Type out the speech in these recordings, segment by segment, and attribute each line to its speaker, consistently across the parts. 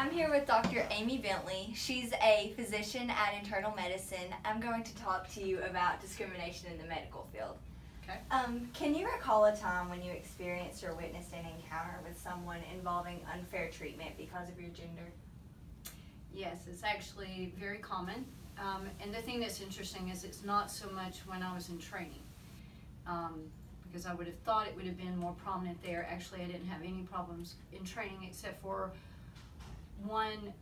Speaker 1: I'm here with Dr. Amy Bentley. She's a physician at Internal Medicine. I'm going to talk to you about discrimination in the medical field.
Speaker 2: Okay.
Speaker 1: Can you recall a time when you experienced or witnessed an encounter with someone involving unfair treatment because of your gender?
Speaker 2: Yes, it's actually very common. And the thing that's interesting is it's not so much when I was in training. Because I would have thought it would have been more prominent there. Actually, I didn't have any problems in training except for one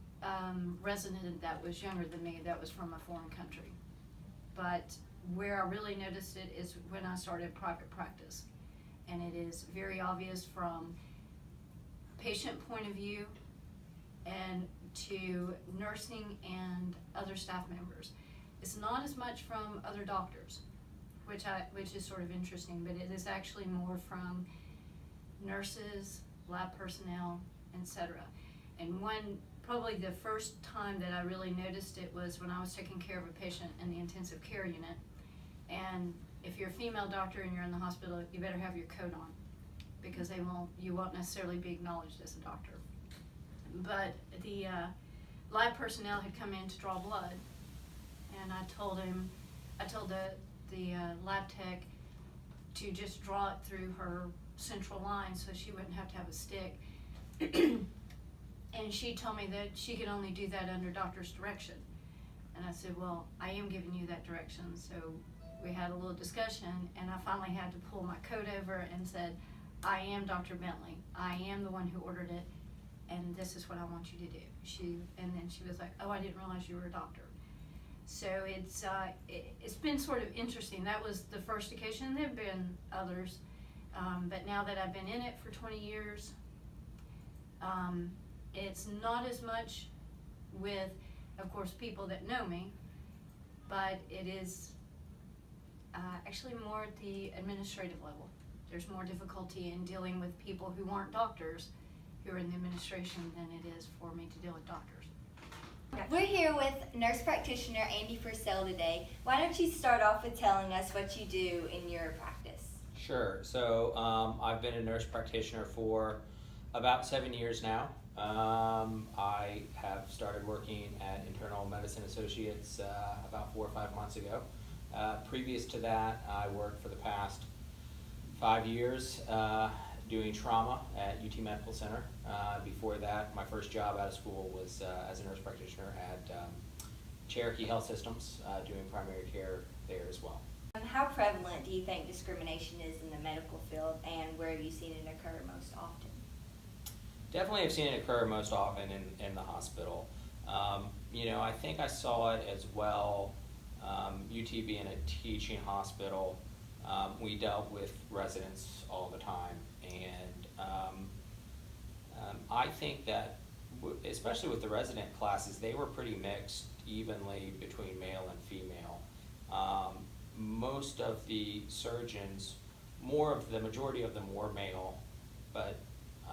Speaker 2: resident that was younger than me that was from a foreign country. But where I really noticed it is when I started private practice. And it is very obvious from patient point of view and to nursing and other staff members. It's not as much from other doctors, which is sort of interesting, but it is actually more from nurses, lab personnel, etc. And probably the first time that I really noticed it was when I was taking care of a patient in the intensive care unit. And if you're a female doctor and you're in the hospital, you better have your coat on, because you won't necessarily be acknowledged as a doctor. But the lab personnel had come in to draw blood, and I told the lab tech to just draw it through her central line so she wouldn't have to have a stick. And she told me that she could only do that under doctor's direction. And I said, well, I am giving you that direction. So we had a little discussion, and I finally had to pull my coat over and said, I am Dr. Bentley. I am the one who ordered it, and this is what I want you to do. And then she was like, oh, I didn't realize you were a doctor. So it's been sort of interesting. That was the first occasion. There have been others, but now that I've been in it for 20 years, it's not as much with, of course, people that know me, but it is actually more at the administrative level. There's more difficulty in dealing with people who aren't doctors who are in the administration than it is for me to deal with doctors.
Speaker 1: We're here with nurse practitioner Andy Purcell today. Why don't you start off with telling us what you do in your practice?
Speaker 3: Sure. So I've been a nurse practitioner for about 7 years now. I have started working at Internal Medicine Associates about 4 or 5 months ago. Previous to that, I worked for the past 5 years doing trauma at UT Medical Center. Before that, my first job out of school was as a nurse practitioner at Cherokee Health Systems, doing primary care there as well.
Speaker 1: How prevalent do you think discrimination is in the medical field, and where have you seen it occur most often?
Speaker 3: Definitely have seen it occur most often in the hospital. I think I saw it as well, UT being a teaching hospital. We dealt with residents all the time, and I think that, especially with the resident classes, they were pretty mixed evenly between male and female. Most of the surgeons, the majority of them were male, but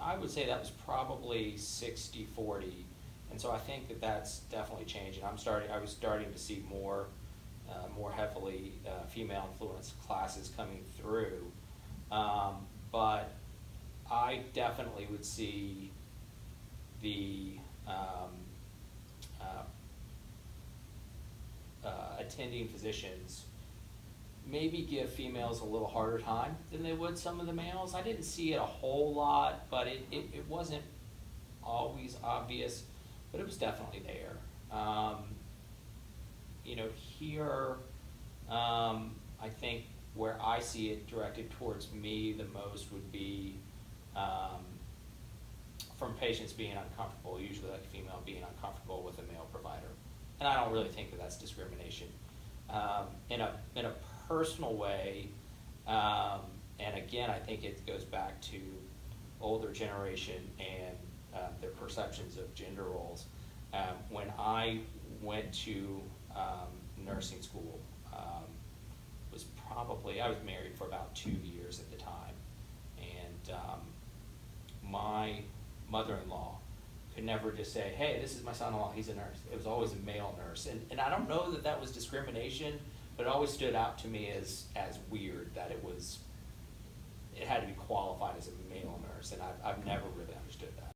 Speaker 3: I would say that was probably 60-40, and so I think that that's definitely changing. I was starting to see more heavily female influenced classes coming through, but I definitely would see the attending physicians maybe give females a little harder time than they would some of the males. I didn't see it a whole lot, but it wasn't always obvious, but it was definitely there. Here, I think where I see it directed towards me the most would be from patients being uncomfortable, usually like a female being uncomfortable with a male provider. And I don't really think that that's discrimination. In a personal way, and again, I think it goes back to older generation and their perceptions of gender roles. When I went to nursing school, I was married for about 2 years at the time, and my mother-in-law could never just say, hey, this is my son-in-law, he's a nurse. It was always a male nurse, and I don't know that that was discrimination, but it always stood out to me as weird that it had to be qualified as a male nurse, and I've never really understood that.